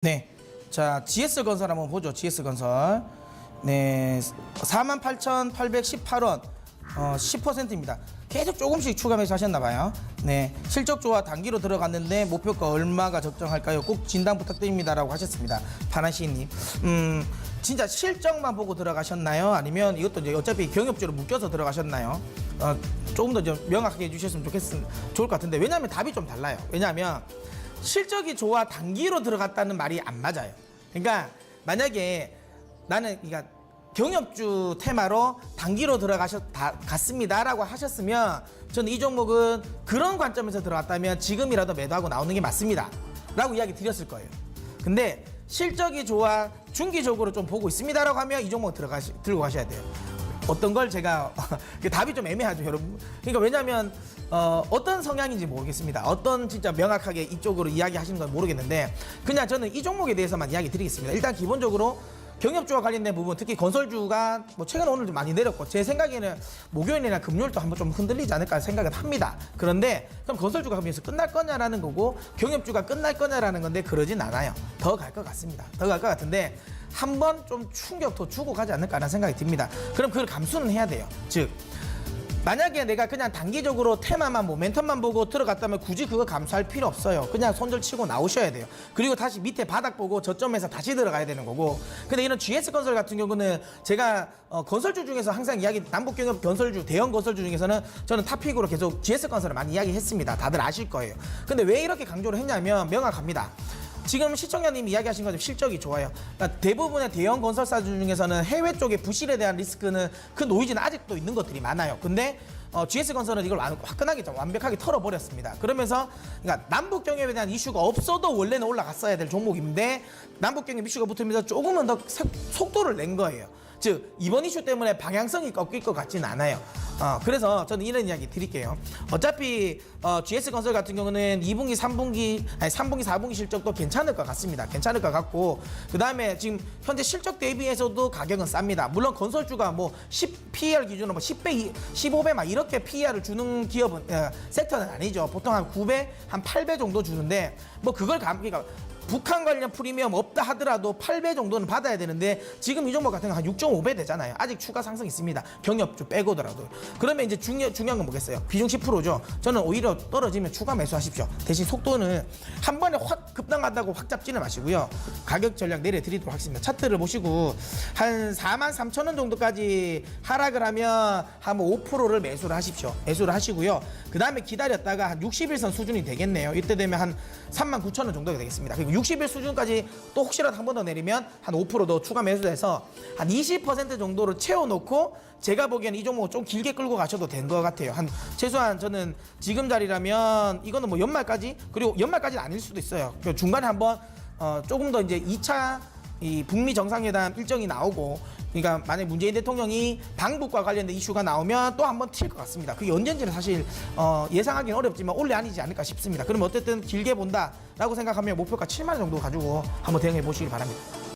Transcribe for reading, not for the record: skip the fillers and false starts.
네. 자, GS건설 한번 보죠. GS건설. 네. 48,818원. 10%입니다. 계속 조금씩 추가 매수하셨나봐요. 네. 실적 좋아 단기로 들어갔는데 목표가 얼마가 적정할까요? 꼭 진단 부탁드립니다라고 하셨습니다. 파란시님. 진짜 실적만 보고 들어가셨나요? 아니면 이것도 이제 어차피 경협주로 묶여서 들어가셨나요? 조금 더 좀 명확하게 해주셨으면 좋을 것 같은데, 왜냐하면 답이 좀 달라요. 왜냐하면 실적이 좋아 단기로 들어갔다는 말이 안 맞아요. 그러니까 만약에 나는 그러니까 경협주 테마로 단기로 갔습니다라고 하셨으면 저는 이 종목은 그런 관점에서 들어갔다면 지금이라도 매도하고 나오는 게 맞습니다 라고 이야기 드렸을 거예요. 근데 실적이 좋아 중기적으로 좀 보고 있습니다라고 하면 이 종목 들고 가셔야 돼요. 어떤 걸 제가 답이 좀 애매하죠, 여러분. 그러니까 왜냐하면 어떤 성향인지 모르겠습니다. 어떤 진짜 명확하게 이쪽으로 이야기하시는 건 모르겠는데, 그냥 저는 이 종목에 대해서만 이야기 드리겠습니다. 일단 기본적으로 경협주와 관련된 부분, 특히 건설주가 뭐 최근 오늘 좀 많이 내렸고, 제 생각에는 목요일이나 금요일도 한번 좀 흔들리지 않을까 생각을 합니다. 그런데 그럼 건설주가 그럼 여기서 끝날 거냐라는 거고, 경협주가 끝날 거냐라는 건데 그러진 않아요. 더 갈 것 같습니다. 더 갈 것 같은데 한번 좀 충격 더 주고 가지 않을까라는 생각이 듭니다. 그럼 그걸 감수는 해야 돼요. 즉 만약에 내가 그냥 단기적으로 테마만 모멘텀만 보고 들어갔다면 굳이 그거 감수할 필요 없어요. 그냥 손절 치고 나오셔야 돼요. 그리고 다시 밑에 바닥 보고 저점에서 다시 들어가야 되는 거고. 근데 이런 GS건설 같은 경우는 제가 건설주 중에서 항상 남북경협 건설주, 대형 건설주 중에서는 저는 탑픽으로 계속 GS건설을 많이 이야기했습니다. 다들 아실 거예요. 근데 왜 이렇게 강조를 했냐면 명확합니다. 지금 시청자님이 이야기하신 것처럼 실적이 좋아요. 그러니까 대부분의 대형 건설사 중에서는 해외 쪽의 부실에 대한 리스크는 그 노이즈는 아직도 있는 것들이 많아요. 근데 GS건설은 이걸 화끈하게 완벽하게 털어버렸습니다. 그러면서 그러니까 남북경협에 대한 이슈가 없어도 원래는 올라갔어야 될 종목인데 남북경협 이슈가 붙으면서 조금은 더 속도를 낸 거예요. 즉 이번 이슈 때문에 방향성이 꺾일 것 같지는 않아요. 그래서 저는 이런 이야기 드릴게요. 어차피 GS건설 같은 경우는 2분기, 3분기, 4분기 실적도 괜찮을 것 같습니다. 괜찮을 것 같고, 그 다음에 지금 현재 실적 대비해서도 가격은 쌉니다. 물론 건설주가 뭐 10PER 기준으로 뭐 10배, 15배 막 이렇게 PER을 주는 기업은 섹터는 아니죠. 보통 한 9배, 한 8배 정도 주는데 뭐 그걸 그러니까 북한 관련 프리미엄 없다 하더라도 8배 정도는 받아야 되는데 지금 이 종목 같은 거 한 6.5배 되잖아요. 아직 추가 상승 있습니다. 경협주 빼고더라도. 그러면 이제 중요한 건 뭐겠어요? 비중 10%죠. 저는 오히려 떨어지면 추가 매수하십시오. 대신 속도는 한 번에 확 급등한다고 확 잡지는 마시고요. 가격 전략 내려드리도록 하겠습니다. 차트를 보시고 한 43,000원 정도까지 하락을 하면 한 5%를 매수를 하십시오. 매수를 하시고요. 그 다음에 기다렸다가 한 60일선 수준이 되겠네요. 이때 되면 한 39,000원 정도가 되겠습니다. 그리고 60일 수준까지 또 혹시라도 한 번 더 내리면 한 5% 더 추가 매수해서 한 20% 정도를 채워놓고 제가 보기에는 이 종목 좀 길게 끌고 가셔도 된 것 같아요. 한 최소한 저는 지금 자리라면 이거는 뭐 연말까지, 그리고 연말까지는 아닐 수도 있어요. 중간에 한번 조금 더 이제 2차 이 북미 정상회담 일정이 나오고, 그러니까 만약 문재인 대통령이 방북과 관련된 이슈가 나오면 또 한번 튈 것 같습니다. 그게 언젠지는 사실 예상하기는 어렵지만 올해 아니지 않을까 싶습니다. 그럼 어쨌든 길게 본다라고 생각하면 목표가 7만 원 정도 가지고 한번 대응해 보시기 바랍니다.